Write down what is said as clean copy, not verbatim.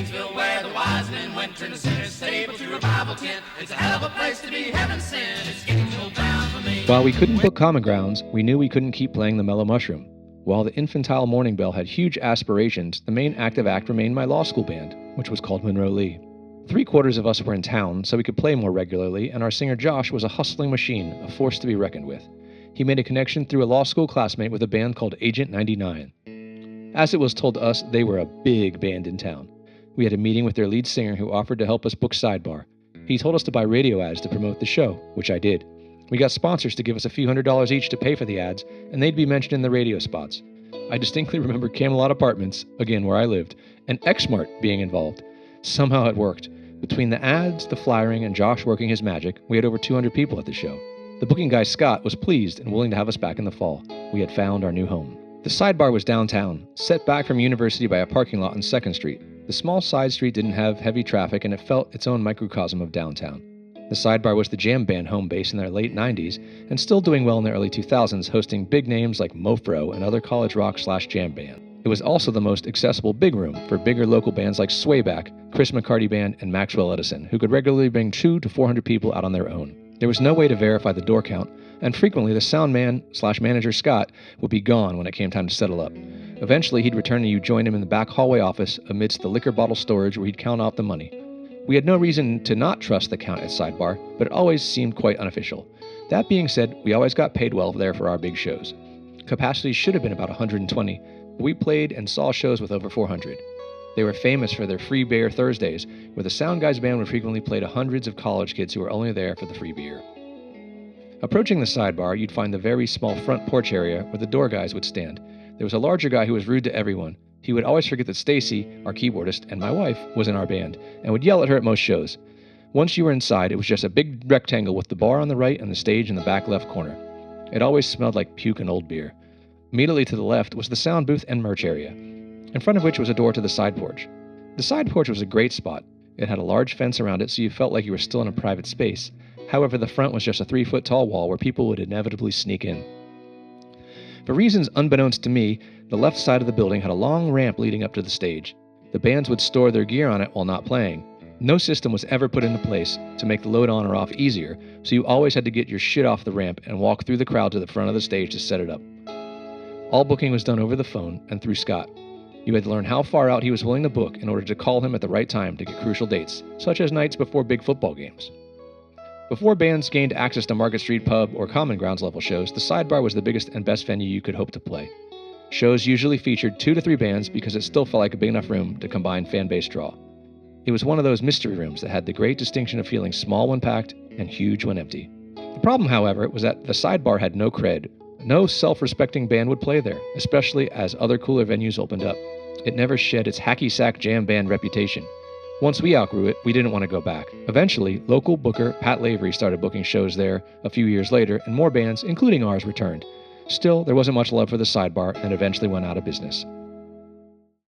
Gainesville, where the wise men went, turn the sinner's stable to revival tent. It's a hell of a place to be heaven sent. It's Gainesville bound for me. While we couldn't book Common Grounds, we knew we couldn't keep playing the Mellow Mushroom. While the infantile Morningbell had huge aspirations, the main active act remained my law school band, which was called Monroe Lee. 3/4 of us were in town, so we could play more regularly, and our singer Josh was a hustling machine, a force to be reckoned with. He made a connection through a law school classmate with a band called Agent 99. As it was told to us, they were a big band in town. We had a meeting with their lead singer who offered to help us book Sidebar. He told us to buy radio ads to promote the show, which I did. We got sponsors to give us a few $100s each to pay for the ads, and they'd be mentioned in the radio spots. I distinctly remember Camelot Apartments, again where I lived, and X-Mart being involved. Somehow it worked. Between the ads, the flyering, and Josh working his magic, we had over 200 people at the show. The booking guy Scott was pleased and willing to have us back in the fall. We had found our new home. The Sidebar was downtown, set back from University by a parking lot on 2nd Street. The small side street didn't have heavy traffic, and it felt its own microcosm of downtown. The Sidebar was the jam band home base in their late 90s, and still doing well in the early 2000s, hosting big names like Mofro and other college rock/jam band. It was also the most accessible big room for bigger local bands like Swayback, Chris McCarty Band, and Maxwell Edison, who could regularly bring 200 to 400 people out on their own. There was no way to verify the door count, and frequently the sound man/manager Scott would be gone when it came time to settle up. Eventually he'd return and you'd join him in the back hallway office amidst the liquor bottle storage where he'd count off the money. We had no reason to not trust the count at Sidebar, but it always seemed quite unofficial. That being said, we always got paid well there for our big shows. Capacity should have been about 120, but we played and saw shows with over 400. They were famous for their free beer Thursdays, where the sound guy's band would frequently play to hundreds of college kids who were only there for the free beer. Approaching the Sidebar, you'd find the very small front porch area where the door guys would stand. There was a larger guy who was rude to everyone. He would always forget that Stacy, our keyboardist, and my wife, was in our band, and would yell at her at most shows. Once you were inside, it was just a big rectangle with the bar on the right and the stage in the back left corner. It always smelled like puke and old beer. Immediately to the left was the sound booth and merch area, in front of which was a door to the side porch. The side porch was a great spot. It had a large fence around it, so you felt like you were still in a private space. However, the front was just a 3-foot-tall wall where people would inevitably sneak in. For reasons unbeknownst to me, the left side of the building had a long ramp leading up to the stage. The bands would store their gear on it while not playing. No system was ever put into place to make the load on or off easier, so you always had to get your shit off the ramp and walk through the crowd to the front of the stage to set it up. All booking was done over the phone and through Scott. You had to learn how far out he was willing to book in order to call him at the right time to get crucial dates, such as nights before big football games. Before bands gained access to Market Street Pub or Common Grounds level shows, the Sidebar was the biggest and best venue you could hope to play. Shows usually featured 2 to 3 bands because it still felt like a big enough room to combine fan base draw. It was one of those mystery rooms that had the great distinction of feeling small when packed and huge when empty. The problem, however, was that the Sidebar had no cred. No self-respecting band would play there, especially as other cooler venues opened up. It never shed its hacky-sack jam band reputation. Once we outgrew it, we didn't want to go back. Eventually, local booker Pat Lavery started booking shows there a few years later, and more bands, including ours, returned. Still, there wasn't much love for the Sidebar and eventually went out of business.